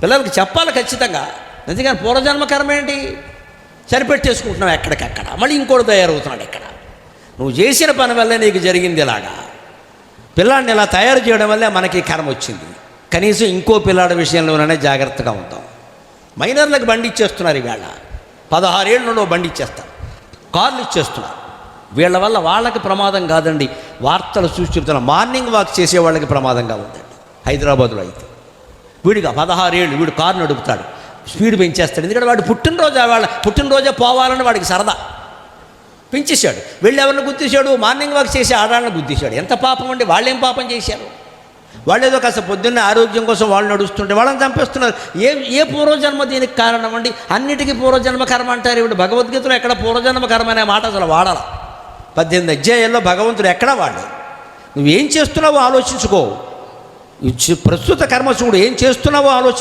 పిల్లలకి చెప్పాలి ఖచ్చితంగా. ఎందుకని పూర్వజన్మ కర్మ ఏంటి, సరిపెట్టేసుకుంటున్నావు ఎక్కడికక్కడ, మళ్ళీ ఇంకోటి తయారవుతున్నాడు ఇక్కడ. నువ్వు చేసిన పని వల్లే నీకు జరిగింది ఇలాగా. పిల్లాడిని ఇలా తయారు చేయడం వల్లే మనకి కర్మ వచ్చింది. కనీసం ఇంకో పిల్లాడి విషయంలోనే జాగ్రత్తగా ఉంటాం. మైనర్లకు బండి ఇచ్చేస్తున్నారు ఈవేళ, 16 ఏళ్ళలో బండి ఇచ్చేస్తారు, కార్లు ఇచ్చేస్తున్నారు. వీళ్ళ వల్ల వాళ్ళకి ప్రమాదం కాదండి, వార్తలు చూస్తున్న మార్నింగ్ వాక్ చేసే వాళ్ళకి ప్రమాదంగా ఉందండి. హైదరాబాద్లో అయితే వీడిగా 16 ఏళ్ళు వీడు కారు నడుపుతాడు, స్పీడ్ పెంచేస్తాడు. ఎందుకంటే వాడు పుట్టినరోజే పోవాలని వాడికి సరదా, పెంచేశాడు. వెళ్ళి ఎవరిని గుర్తించాడు, మార్నింగ్ వాక్ చేసి ఆడాళ్ళని గుర్తించాడు. ఎంత పాపం అండి, వాళ్ళేం పాపం చేశారు? వాళ్ళేదో కాస్త పొద్దున్నే ఆరోగ్యం కోసం వాళ్ళు నడుస్తుంటే వాళ్ళని చంపేస్తున్నారు. ఏ పూర్వజన్మ దీనికి కారణం అండి? అన్నిటికీ పూర్వజన్మ కర్మ అంటారు. ఇప్పుడు భగవద్గీతలో ఎక్కడ పూర్వజన్మ కర్మ అనే మాట అసలు వాడాల. 18 అధ్యాయాల్లో భగవంతుడు ఎక్కడ వాడాడు? నువ్వేం చేస్తున్నావో ఆలోచించుకో. ప్రస్తుత కర్మ చూడు, ఏం చేస్తున్నావో ఆలోచించు.